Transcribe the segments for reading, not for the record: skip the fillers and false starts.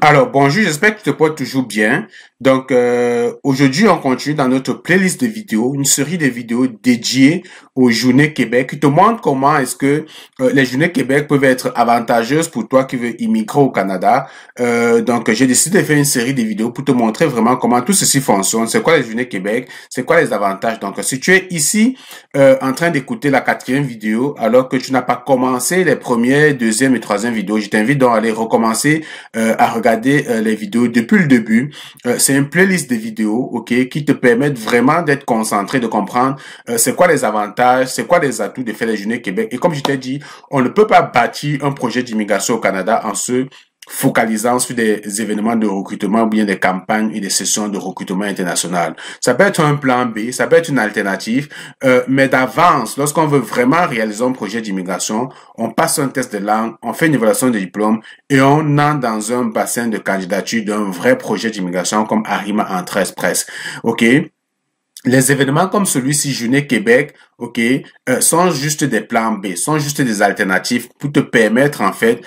Alors, bonjour, j'espère que tu te portes toujours bien. Donc, aujourd'hui, on continue dans notre playlist de vidéos, une série de vidéos dédiées aux Journées Québec qui te montrent comment est-ce que les Journées Québec peuvent être avantageuses pour toi qui veux immigrer au Canada. Donc, j'ai décidé de faire une série de vidéos pour te montrer vraiment comment tout ceci fonctionne. C'est quoi les Journées Québec? C'est quoi les avantages? Donc, si tu es ici en train d'écouter la quatrième vidéo, alors que tu n'as pas commencé les premières, deuxième et troisième vidéos, je t'invite donc à aller recommencer à regarder les vidéos depuis le début. C'est une playlist de vidéos, ok, qui te permettent vraiment d'être concentré, de comprendre c'est quoi les avantages, c'est quoi les atouts de faire les Journées Québec. Et comme je t'ai dit, on ne peut pas bâtir un projet d'immigration au Canada en se focalisant sur des événements de recrutement ou bien des campagnes et des sessions de recrutement international. Ça peut être un plan B, ça peut être une alternative, mais d'avance, lorsqu'on veut vraiment réaliser un projet d'immigration, on passe un test de langue, on fait une évaluation de diplôme et on entre dans un bassin de candidature d'un vrai projet d'immigration comme Arima Entrée Express. OK? Les événements comme celui-ci, Journée Québec, ok, sont juste des plans B, sont juste des alternatives pour te permettre en fait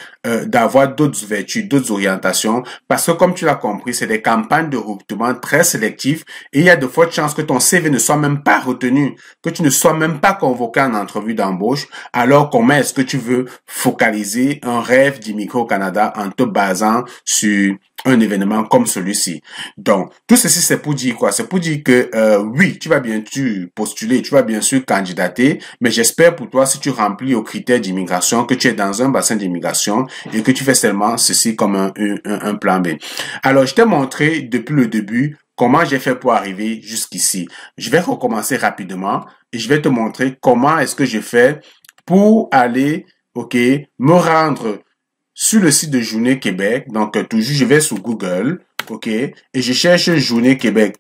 d'avoir d'autres ouvertures, d'autres orientations, parce que comme tu l'as compris, c'est des campagnes de recrutement très sélectives et il y a de fortes chances que ton CV ne soit même pas retenu, que tu ne sois même pas convoqué en entrevue d'embauche. Alors comment est-ce que tu veux focaliser un rêve d'immigrer au Canada en te basant sur un événement comme celui-ci? Donc, tout ceci, c'est pour dire quoi? C'est pour dire que oui, tu vas bien sûr postuler, tu vas bien sûr candidater, mais j'espère pour toi, si tu remplis aux critères d'immigration, que tu es dans un bassin d'immigration et que tu fais seulement ceci comme un plan B. Alors, je t'ai montré depuis le début comment j'ai fait pour arriver jusqu'ici. Je vais recommencer rapidement et je vais te montrer comment est-ce que je fais pour aller, ok, me rendre sur le site de Journée Québec. Donc, toujours, je vais sur Google, ok, et je cherche Journée Québec.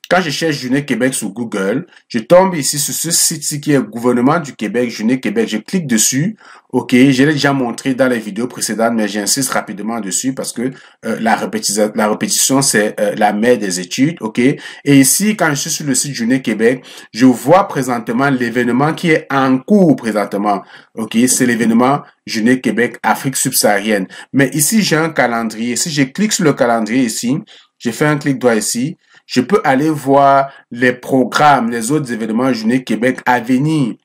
Quand je cherche Journée Québec sur Google, je tombe ici sur ce site qui est Gouvernement du Québec, Journée Québec. Je clique dessus. OK, je l'ai déjà montré dans les vidéos précédentes, mais j'insiste rapidement dessus parce que la répétition, c'est la mère des études. OK, et ici, quand je suis sur le site Journée Québec, je vois présentement l'événement qui est en cours présentement. OK, c'est l'événement Journée Québec Afrique subsaharienne. Mais ici, j'ai un calendrier. Si je clique sur le calendrier ici, je fais un clic droit ici, je peux aller voir les programmes, les autres événements Journée Québec à venir.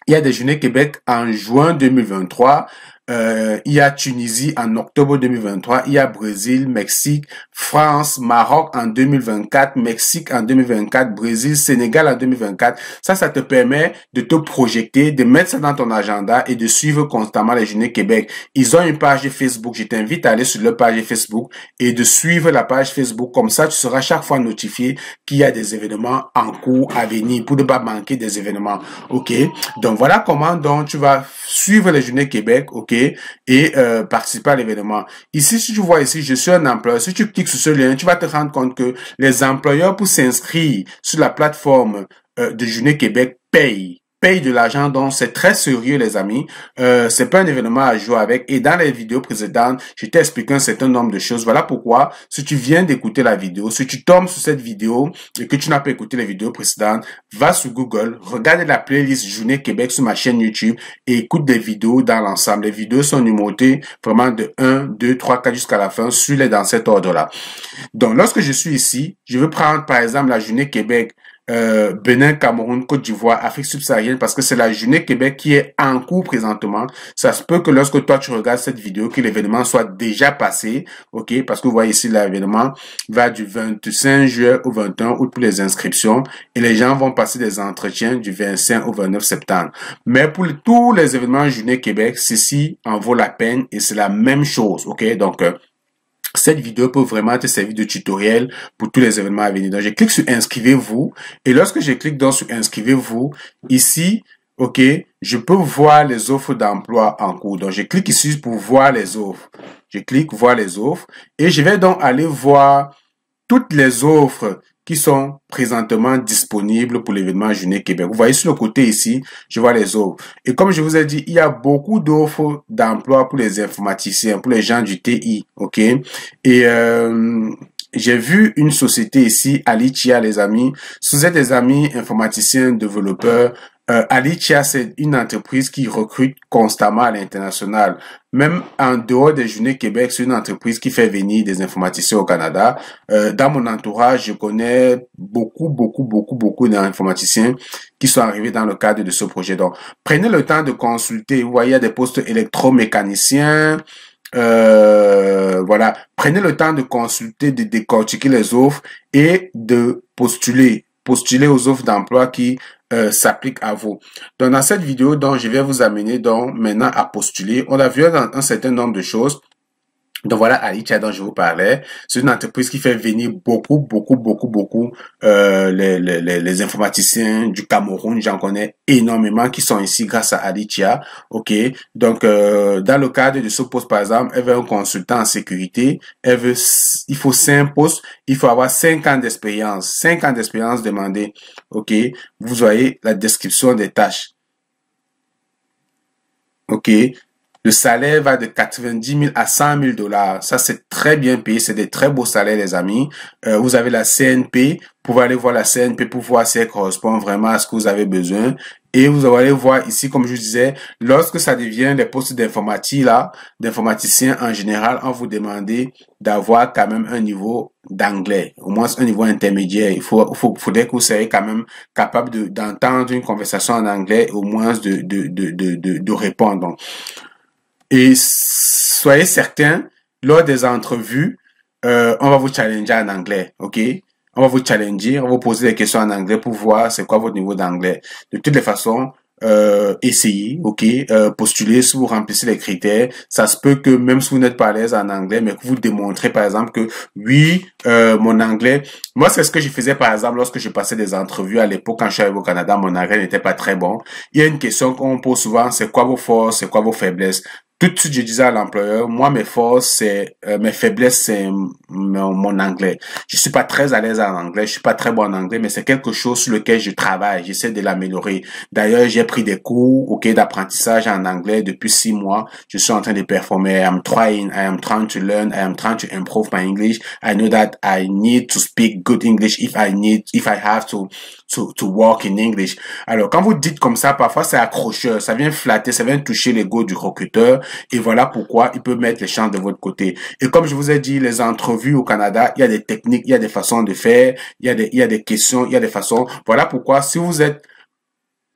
Il y a des Journées Québec en juin 2023. Il y a Tunisie en octobre 2023, il y a Brésil, Mexique, France, Maroc en 2024, Mexique en 2024, Brésil, Sénégal en 2024. Ça te permet de te projeter, de mettre ça dans ton agenda et de suivre constamment les Journées Québec. Ils ont une page Facebook, je t'invite à aller sur leur page Facebook et de suivre la page Facebook. Comme ça, tu seras chaque fois notifié qu'il y a des événements en cours à venir pour ne pas manquer des événements. OK? Donc, voilà comment donc tu vas suivre les Journées Québec, OK? Et participer à l'événement. Ici, si tu vois ici, je suis un employeur. Si tu cliques sur ce lien, tu vas te rendre compte que les employeurs pour s'inscrire sur la plateforme de Journée Québec payent de l'argent, donc c'est très sérieux les amis. C'est pas un événement à jouer avec. Et dans les vidéos précédentes, je t'ai expliqué un certain nombre de choses. Voilà pourquoi, si tu viens d'écouter la vidéo, si tu tombes sur cette vidéo et que tu n'as pas écouté les vidéos précédentes, va sur Google, regarde la playlist Journée Québec sur ma chaîne YouTube et écoute des vidéos dans l'ensemble. Les vidéos sont numérotées vraiment de 1, 2, 3, 4 jusqu'à la fin, sur dans cet ordre-là. Donc, lorsque je suis ici, je veux prendre par exemple la Journée Québec Bénin, Cameroun, Côte d'Ivoire, Afrique subsaharienne, parce que c'est la Journée Québec qui est en cours présentement. Ça se peut que lorsque toi tu regardes cette vidéo, que l'événement soit déjà passé, ok, parce que vous voyez ici l'événement va du 25 juillet au 21 août pour les inscriptions et les gens vont passer des entretiens du 25 au 29 septembre. Mais pour tous les événements Journée Québec, ceci en vaut la peine et c'est la même chose, ok, donc cette vidéo peut vraiment te servir de tutoriel pour tous les événements à venir. Donc, je clique sur inscrivez-vous et lorsque je clique donc sur inscrivez-vous, ici, ok, je peux voir les offres d'emploi en cours. Donc, je clique ici pour voir les offres. Je clique voir les offres et je vais donc aller voir toutes les offres qui sont présentement disponibles pour l'événement Journée Québec. Vous voyez sur le côté ici, je vois les offres. Et comme je vous ai dit, il y a beaucoup d'offres d'emploi pour les informaticiens, pour les gens du TI, ok? Et j'ai vu une société ici, Alicia, les amis. Si vous êtes des amis informaticiens, développeurs, Alicia, c'est une entreprise qui recrute constamment à l'international. Même en dehors des Journées Québec, c'est une entreprise qui fait venir des informaticiens au Canada. Dans mon entourage, je connais beaucoup d'informaticiens qui sont arrivés dans le cadre de ce projet. Donc, prenez le temps de consulter. Vous voyez, il y a des postes électromécaniciens. Voilà. Prenez le temps de consulter, de décortiquer les offres et de postuler. Postuler aux offres d'emploi qui s'applique à vous. Donc, dans cette vidéo, donc, je vais vous amener donc maintenant à postuler. On a vu un certain nombre de choses. Donc voilà, Alicia dont je vous parlais, c'est une entreprise qui fait venir beaucoup les informaticiens du Cameroun. J'en connais énormément qui sont ici grâce à Alicia. Ok, donc dans le cadre de ce poste par exemple, elle veut un consultant en sécurité. Il faut 5 postes, il faut avoir 5 ans d'expérience, 5 ans d'expérience demandée. Ok, vous voyez la description des tâches. Ok. Le salaire va de 90 000 à 100 000 $. Ça, c'est très bien payé. C'est des très beaux salaires, les amis. Vous avez la CNP. Vous pouvez aller voir la CNP pour voir si elle correspond vraiment à ce que vous avez besoin. Et vous allez voir ici, comme je disais, lorsque ça devient les postes d'informatique, là, d'informaticien en général, on vous demande d'avoir quand même un niveau d'anglais, au moins un niveau intermédiaire. Faudrait que vous soyez quand même capable d'entendre une conversation en anglais, au moins de répondre. Donc, et soyez certains, lors des entrevues, on va vous challenger en anglais, ok? On va vous challenger, on va vous poser des questions en anglais pour voir c'est quoi votre niveau d'anglais. De toutes les façons, essayez, ok? Postulez si vous remplissez les critères. Ça se peut que même si vous n'êtes pas à l'aise en anglais, mais que vous démontrez par exemple que oui, mon anglais. Moi, c'est ce que je faisais par exemple lorsque je passais des entrevues à l'époque quand je suis arrivé au Canada, mon anglais n'était pas très bon. Il y a une question qu'on pose souvent, c'est quoi vos forces, c'est quoi vos faiblesses? Tout de suite, je disais à l'employeur, moi, mes forces, mes faiblesses, c'est mon anglais. Je suis pas très à l'aise en anglais, je suis pas très bon en anglais, mais c'est quelque chose sur lequel je travaille, j'essaie de l'améliorer. D'ailleurs, j'ai pris des cours, ok, d'apprentissage en anglais depuis 6 mois. Je suis en train de performer. I am trying to learn, I am trying to improve my English. I know that I need to speak good English if I have to work in English. Alors, quand vous dites comme ça, parfois c'est accrocheur, ça vient flatter, ça vient toucher l'ego du recruteur. Et voilà pourquoi il peut mettre les chances de votre côté. Et comme je vous ai dit, les entrevues au Canada, il y a des techniques, il y a des façons de faire, il y a des questions, il y a des façons. Voilà pourquoi si vous êtes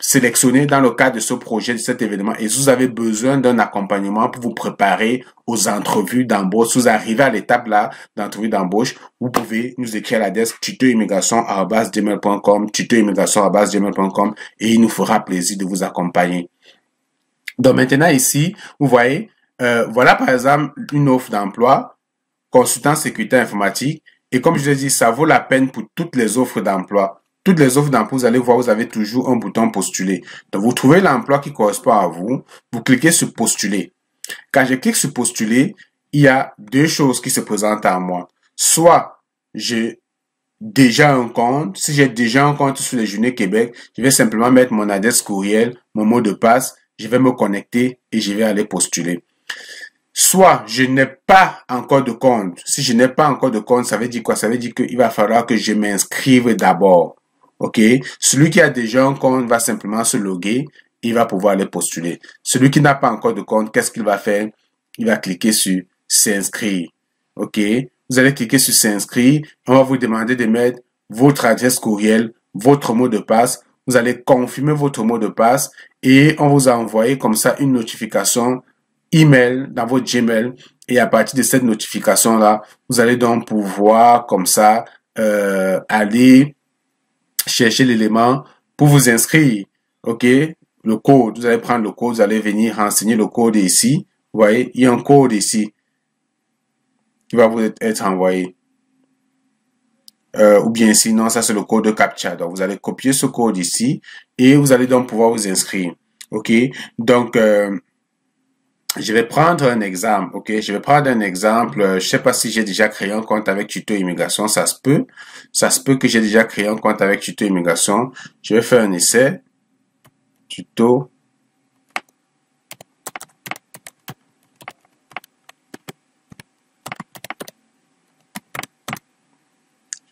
sélectionné dans le cadre de ce projet, de cet événement, et si vous avez besoin d'un accompagnement pour vous préparer aux entrevues d'embauche, si vous arrivez à l'étape là d'entrevue d'embauche, vous pouvez nous écrire à l'adresse tutoimmigration@gmail.com, tutoimmigration@gmail.com, et il nous fera plaisir de vous accompagner. Donc maintenant ici, vous voyez, voilà par exemple une offre d'emploi, consultant sécurité informatique. Et comme je l'ai dit, ça vaut la peine pour toutes les offres d'emploi. Toutes les offres d'emploi, vous allez voir, vous avez toujours un bouton postuler. Donc vous trouvez l'emploi qui correspond à vous, vous cliquez sur postuler. Quand je clique sur postuler, il y a deux choses qui se présentent à moi. Soit j'ai déjà un compte. Si j'ai déjà un compte sur les Journées Québec, je vais simplement mettre mon adresse courriel, mon mot de passe, je vais me connecter et je vais aller postuler. Soit je n'ai pas encore de compte. Si je n'ai pas encore de compte, ça veut dire quoi? Ça veut dire qu'il va falloir que je m'inscrive d'abord. OK? Celui qui a déjà un compte va simplement se loguer. Il va pouvoir aller postuler. Celui qui n'a pas encore de compte, qu'est-ce qu'il va faire? Il va cliquer sur s'inscrire. OK? Vous allez cliquer sur s'inscrire. On va vous demander de mettre votre adresse courriel, votre mot de passe. Vous allez confirmer votre mot de passe et on vous a envoyé comme ça une notification email dans votre Gmail, et à partir de cette notification là, vous allez donc pouvoir comme ça aller chercher l'élément pour vous inscrire. OK? Le code, vous allez prendre le code, vous allez venir renseigner le code ici. Vous voyez, il y a un code ici qui va vous être envoyé. Ou bien sinon, ça c'est le code de CAPTCHA. Donc vous allez copier ce code ici et vous allez donc pouvoir vous inscrire. OK? Donc je vais prendre un exemple, ok? Je vais prendre un exemple. Je sais pas si j'ai déjà créé un compte avec Tuto Immigration. Ça se peut. Ça se peut que j'ai déjà créé un compte avec Tuto Immigration. Je vais faire un essai. Tuto.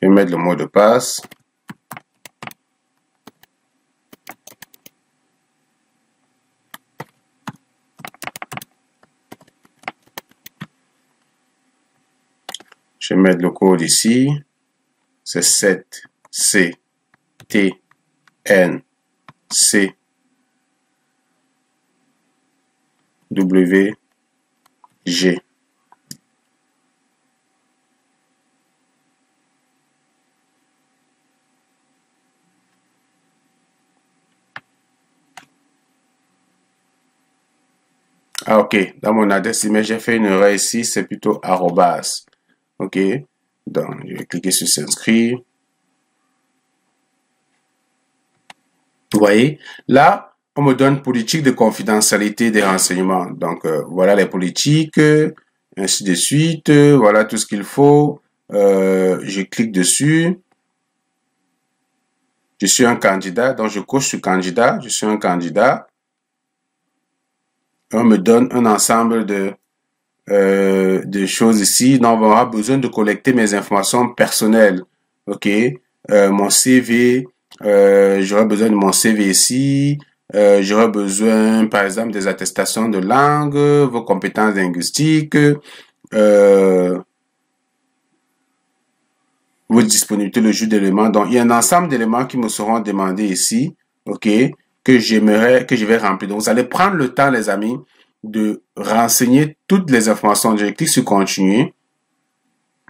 Je vais mettre le mot de passe. Je vais mettre le code ici. C'est 7 C T N C W G. Ah, ok. Dans mon adresse email, j'ai fait une erreur ici. C'est plutôt arrobas. Ok. Donc, je vais cliquer sur s'inscrire. Vous voyez, là, on me donne politique de confidentialité des renseignements. Donc, voilà les politiques, ainsi de suite. Voilà tout ce qu'il faut. Je clique dessus. Je suis un candidat, donc je coche sur candidat. Je suis un candidat. On me donne un ensemble de choses ici. Donc, on aura besoin de collecter mes informations personnelles. OK? Mon CV. J'aurai besoin de mon CV ici. J'aurai besoin, par exemple, des attestations de langue, vos compétences linguistiques, vos disponibilités, le jeu d'éléments. Donc, il y a un ensemble d'éléments qui me seront demandés ici, ok, que je vais remplir. Donc, vous allez prendre le temps, les amis, de renseigner toutes les informations. Je clique sur continuer.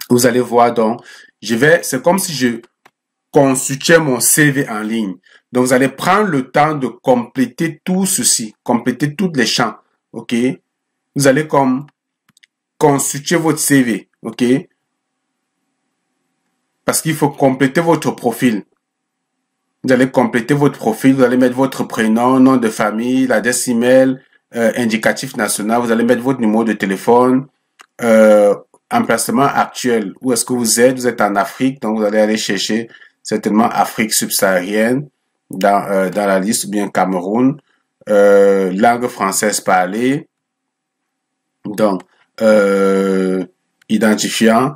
Vous allez voir, donc, c'est comme si je consultais mon CV en ligne. Donc, vous allez prendre le temps de compléter tout ceci, compléter tous les champs, ok. Vous allez comme consulter votre CV, ok. Parce qu'il faut compléter votre profil. Vous allez compléter votre profil, vous allez mettre votre prénom, nom de famille, l'adresse email, indicatif national, vous allez mettre votre numéro de téléphone, emplacement actuel. Où est-ce que vous êtes? Vous êtes en Afrique, donc vous allez aller chercher certainement Afrique subsaharienne dans la liste, ou bien Cameroun. Langue française parlée. Donc, identifiant.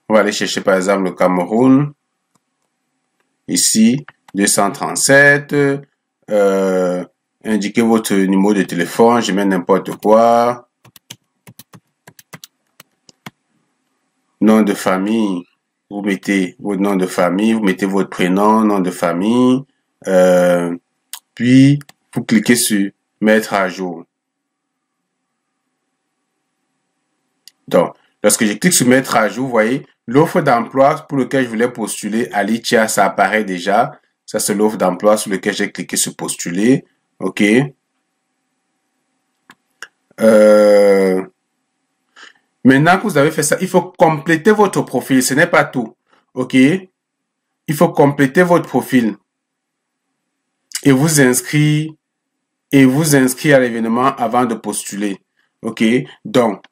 On va aller chercher par exemple le Cameroun. Ici, 237. Indiquez votre numéro de téléphone. Je mets n'importe quoi. Nom de famille. Vous mettez votre nom de famille. Vous mettez votre prénom, nom de famille. Puis, vous cliquez sur mettre à jour. Donc, lorsque je clique sur mettre à jour, vous voyez, l'offre d'emploi pour lequel je voulais postuler à l'ITIA, ça apparaît déjà. Ça, c'est l'offre d'emploi sur lequel j'ai cliqué sur postuler. OK. Maintenant que vous avez fait ça, il faut compléter votre profil. Ce n'est pas tout. OK. Il faut compléter votre profil et vous inscrire à l'événement avant de postuler. OK. Donc,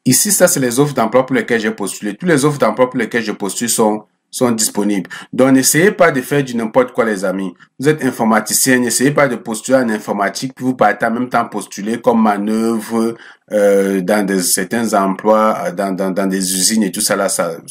ici, ça, c'est les offres d'emploi pour lesquelles j'ai postulé. Toutes les offres d'emploi pour lesquelles je postule sont disponibles. Donc, n'essayez pas de faire du n'importe quoi, les amis. Vous êtes informaticien, n'essayez pas de postuler en informatique, puis vous partez en même temps postuler comme manœuvre dans certains emplois, dans des usines et tout ça, là, ça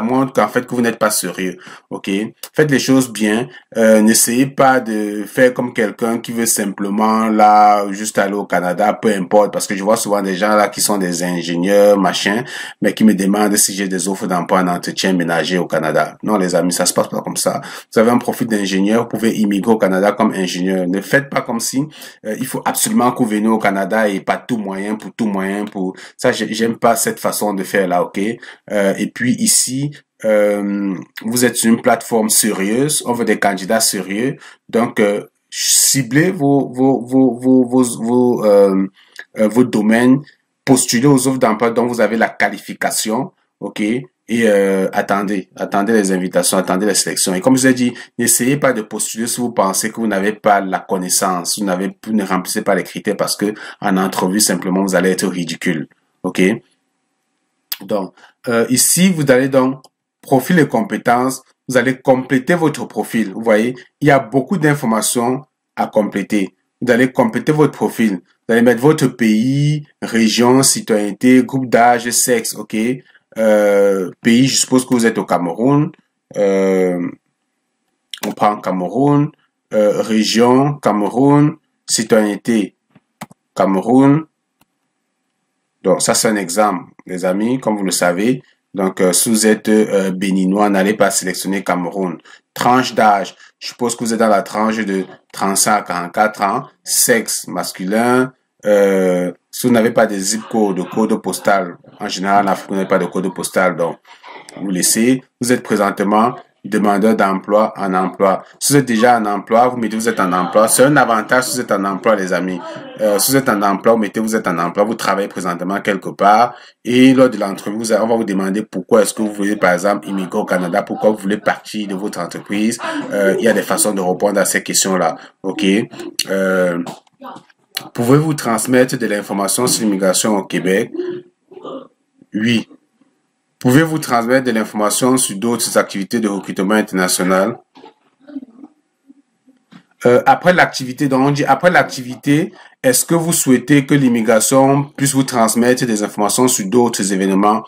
montre qu'en fait que vous n'êtes pas sérieux, ok? Faites les choses bien. N'essayez pas de faire comme quelqu'un qui veut simplement là juste aller au Canada, peu importe, parce que je vois souvent des gens là qui sont des ingénieurs, machin, mais qui me demandent si j'ai des offres d'emploi en entretien ménager au Canada. Non, les amis, ça se passe pas comme ça. Vous avez un profil d'ingénieur, vous pouvez immigrer au Canada comme ingénieur. Ne faites pas comme si il faut absolument que vous veniez au Canada et pas tout moyen pour ça. J'aime pas cette façon de faire là, ok? Et puis ici, vous êtes sur une plateforme sérieuse, on veut des candidats sérieux, donc ciblez vos domaines, postulez aux offres d'emploi dont vous avez la qualification, ok, et attendez les invitations, attendez les sélections. Et comme je vous ai dit, n'essayez pas de postuler si vous pensez que vous n'avez pas la connaissance, vous ne remplissez pas les critères parce que en entrevue simplement vous allez être ridicule, ok. Donc, ici, vous allez donc profil et compétences. Vous allez compléter votre profil. Vous voyez, il y a beaucoup d'informations à compléter. Vous allez compléter votre profil. Vous allez mettre votre pays, région, citoyenneté, groupe d'âge, sexe, ok. Pays, je suppose que vous êtes au Cameroun. On prend Cameroun. Région, Cameroun. Citoyenneté, Cameroun. Donc, ça, c'est un exemple, les amis, comme vous le savez. Donc, si vous êtes béninois, n'allez pas sélectionner Cameroun. Tranche d'âge, je suppose que vous êtes dans la tranche de 35 à 44 ans. Sexe masculin. Si vous n'avez pas de zip code, de code postal, en général, en Afrique, vous n'avez pas de code postal, donc vous laissez. Vous êtes présentement demandeur d'emploi en emploi. Si vous êtes déjà en emploi, vous mettez vous êtes en emploi. C'est un avantage si vous êtes en emploi, les amis. Si vous êtes en emploi, vous mettez vous êtes en emploi, vous travaillez présentement quelque part et lors de l'entrevue, on va vous demander pourquoi est-ce que vous voulez, par exemple, immigrer au Canada, pourquoi vous voulez partir de votre entreprise. Il y a des façons de répondre à ces questions-là. OK? Pouvez-vous transmettre de l'information sur l'immigration au Québec? Oui. Pouvez-vous transmettre de l'information sur d'autres activités de recrutement international? Après l'activité, donc on dit après l'activité, est-ce que vous souhaitez que l'immigration puisse vous transmettre des informations sur d'autres événements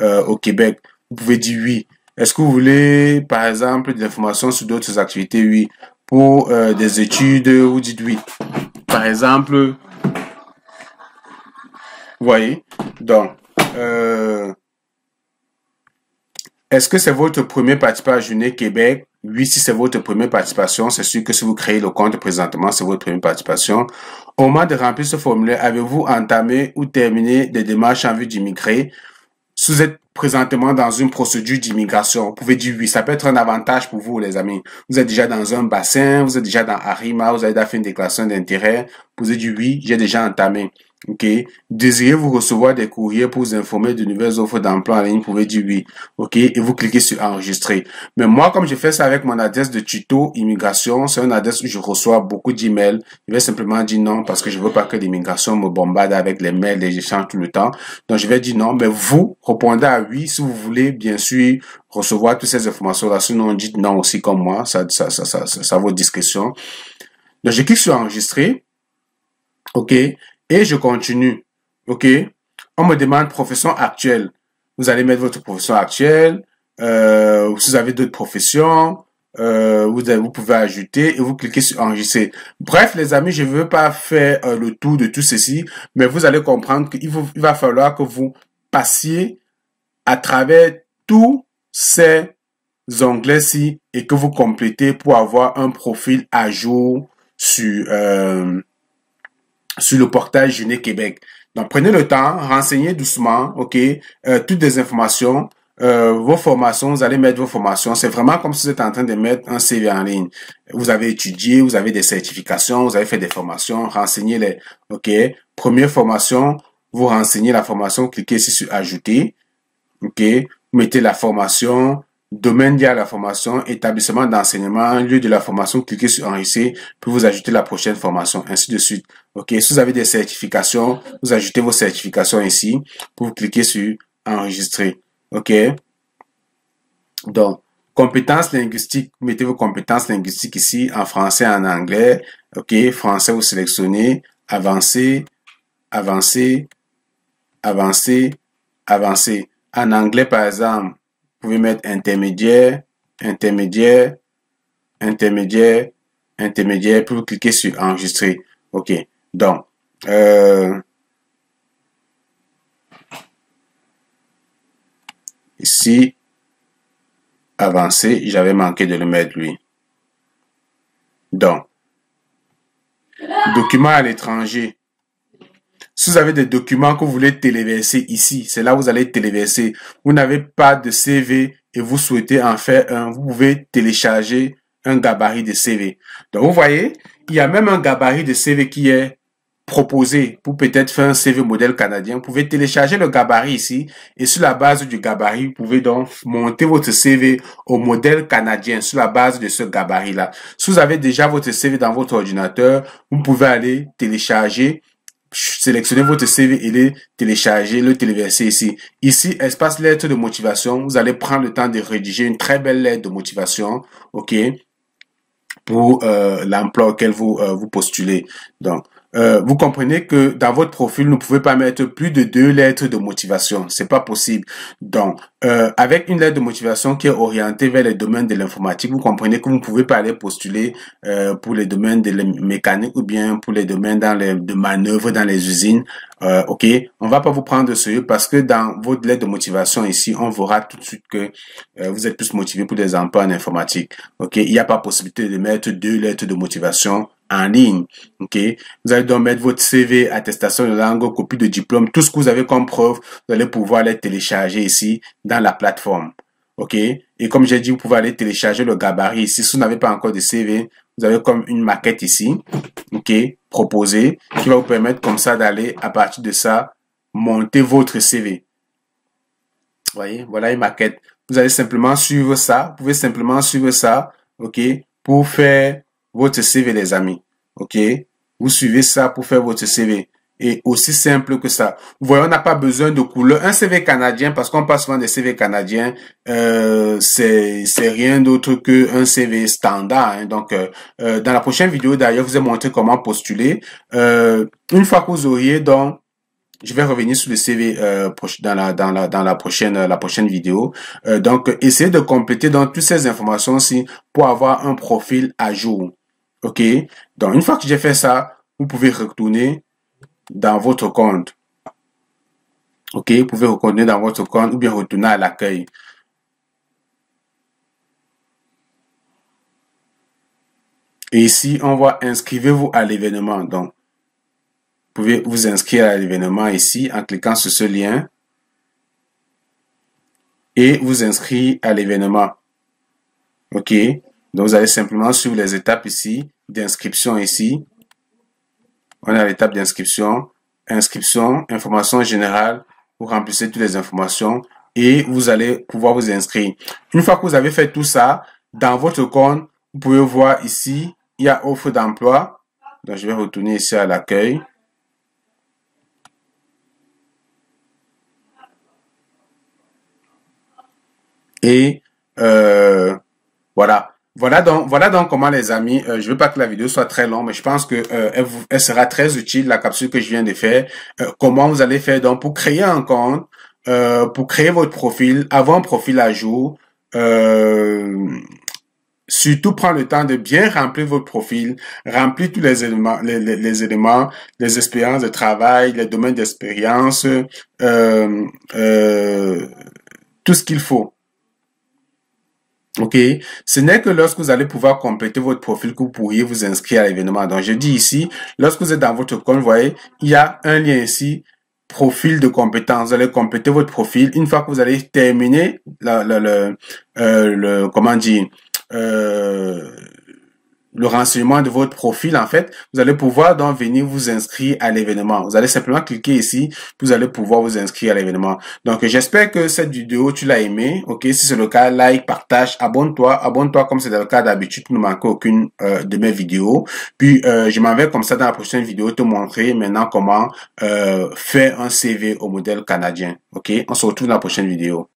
au Québec? Vous pouvez dire oui. Est-ce que vous voulez, par exemple, de l'information sur d'autres activités? Oui. Pour des études, vous dites oui. Par exemple, vous voyez. Donc, est-ce que c'est votre premier participation à Journée Québec? Oui, si c'est votre première participation, c'est sûr que si vous créez le compte présentement, c'est votre première participation. Au moment de remplir ce formulaire, avez-vous entamé ou terminé des démarches en vue d'immigrer? Si vous êtes présentement dans une procédure d'immigration, vous pouvez dire oui. Ça peut être un avantage pour vous, les amis. Vous êtes déjà dans un bassin, vous êtes déjà dans Arima, vous avez déjà fait une déclaration d'intérêt. Vous pouvez dire oui, j'ai déjà entamé. OK. Désirez-vous recevoir des courriers pour vous informer de nouvelles offres d'emploi en ligne? Vous pouvez dire oui. OK. Et vous cliquez sur enregistrer. Mais moi, comme je fais ça avec mon adresse de tuto immigration, c'est une adresse où je reçois beaucoup d'emails. Je vais simplement dire non parce que je veux pas que l'immigration me bombarde avec les mails, les échanges tout le temps. Donc, je vais dire non. Mais vous, répondez à oui si vous voulez, bien sûr, recevoir toutes ces informations-là. Sinon, dites non aussi comme moi. Ça vaut discrétion. Donc, je clique sur enregistrer. OK. Et je continue. OK. On me demande profession actuelle. Vous allez mettre votre profession actuelle. Si vous avez d'autres professions, vous pouvez ajouter et vous cliquez sur enregistrer. Bref, les amis, je ne veux pas faire le tour de tout ceci, mais vous allez comprendre qu'il va falloir que vous passiez à travers tous ces onglets-ci et que vous complétez pour avoir un profil à jour sur le portail Journée Québec. Donc, prenez le temps, renseignez doucement, OK, toutes les informations, vos formations, vous allez mettre vos formations. C'est vraiment comme si vous êtes en train de mettre un CV en ligne. Vous avez étudié, vous avez des certifications, vous avez fait des formations, renseignez-les, OK. Première formation, vous renseignez la formation, cliquez ici sur Ajouter, OK. Vous mettez la formation, domaine lié à la formation, établissement d'enseignement, lieu de la formation, cliquez sur enregistrer, puis vous ajoutez la prochaine formation, ainsi de suite. OK. Si vous avez des certifications, vous ajoutez vos certifications ici, puis vous cliquez sur enregistrer. OK. Donc, compétences linguistiques, vous mettez vos compétences linguistiques ici, en français, en anglais. OK. Français, vous sélectionnez, avancer, avancer, avancer, avancer. En anglais, par exemple, vous pouvez mettre intermédiaire, intermédiaire, intermédiaire, intermédiaire, puis vous cliquez sur enregistrer. OK. Donc, ici, avancer, j'avais manqué de le mettre, lui. Donc, documents à l'étranger. Si vous avez des documents que vous voulez téléverser ici, c'est là où vous allez téléverser. Vous n'avez pas de CV et vous souhaitez en faire un, vous pouvez télécharger un gabarit de CV. Donc, vous voyez, il y a même un gabarit de CV qui est proposé pour peut-être faire un CV modèle canadien. Vous pouvez télécharger le gabarit ici et sur la base du gabarit, vous pouvez donc monter votre CV au modèle canadien sur la base de ce gabarit-là. Si vous avez déjà votre CV dans votre ordinateur, vous pouvez aller télécharger, sélectionnez votre CV et le télécharger, le téléverser ici. Ici, espace lettre de motivation, vous allez prendre le temps de rédiger une très belle lettre de motivation, OK, pour l'emploi auquel vous postulez. Donc, vous comprenez que dans votre profil, vous ne pouvez pas mettre plus de 2 lettres de motivation. C'est pas possible. Donc, avec une lettre de motivation qui est orientée vers les domaines de l'informatique, vous comprenez que vous ne pouvez pas aller postuler pour les domaines de la mécanique ou bien pour les domaines de manœuvre dans les usines. OK, on va pas vous prendre de sérieux parce que dans votre lettre de motivation ici, on verra tout de suite que vous êtes plus motivé pour des emplois en informatique. OK, il n'y a pas possibilité de mettre 2 lettres de motivation en ligne. OK, vous allez donc mettre votre CV, attestation de langue, copie de diplôme, tout ce que vous avez comme preuve, vous allez pouvoir les télécharger ici dans la plateforme. OK, et comme j'ai dit, vous pouvez aller télécharger le gabarit ici. Si vous n'avez pas encore de CV, vous avez comme une maquette ici, OK, proposée, qui va vous permettre comme ça d'aller, à partir de ça, monter votre CV. Vous voyez, voilà une maquette. Vous allez simplement suivre ça. Vous pouvez simplement suivre ça, OK, pour faire votre CV, les amis. OK, vous suivez ça pour faire votre CV. Et aussi simple que ça. Vous voyez, on n'a pas besoin de couleur. Un CV canadien, parce qu'on parle souvent des CV canadiens, c'est rien d'autre qu'un CV standard. Hein. Donc, dans la prochaine vidéo, d'ailleurs, je vous ai montré comment postuler. Une fois que vous auriez donc, je vais revenir sur le CV dans la prochaine vidéo. Donc, essayez de compléter dans toutes ces informations aussi pour avoir un profil à jour. OK? Donc, une fois que j'ai fait ça, vous pouvez retourner dans votre compte. OK? Vous pouvez retourner dans votre compte ou bien retourner à l'accueil. Et ici, on voit inscrivez-vous à l'événement. Donc, vous pouvez vous inscrire à l'événement ici en cliquant sur ce lien et vous inscrire à l'événement. OK? Donc, vous allez simplement suivre les étapes ici, d'inscription ici. On est à l'étape d'inscription. Inscription, information générale. Vous remplissez toutes les informations et vous allez pouvoir vous inscrire. Une fois que vous avez fait tout ça, dans votre compte, vous pouvez voir ici, il y a offre d'emploi. Donc, je vais retourner ici à l'accueil. Et voilà. Voilà donc comment les amis, je veux pas que la vidéo soit très longue, mais je pense que elle sera très utile, la capsule que je viens de faire. Comment vous allez faire donc pour créer un compte, pour créer votre profil, avoir un profil à jour. Surtout prendre le temps de bien remplir votre profil, remplir tous les éléments, les éléments, les expériences de travail, les domaines d'expérience, tout ce qu'il faut. OK. Ce n'est que lorsque vous allez pouvoir compléter votre profil que vous pourriez vous inscrire à l'événement. Donc, je dis ici, lorsque vous êtes dans votre compte, vous voyez, il y a un lien ici, profil de compétences. Vous allez compléter votre profil. Une fois que vous allez terminer comment dire, le renseignement de votre profil, en fait, vous allez pouvoir donc venir vous inscrire à l'événement. Vous allez simplement cliquer ici, vous allez pouvoir vous inscrire à l'événement. Donc, j'espère que cette vidéo, tu l'as aimée. OK, si c'est le cas, like, partage, abonne-toi comme c'est le cas d'habitude pour ne manquer aucune de mes vidéos. Puis, je m'en vais comme ça dans la prochaine vidéo te montrer maintenant comment faire un CV au modèle canadien. OK, on se retrouve dans la prochaine vidéo.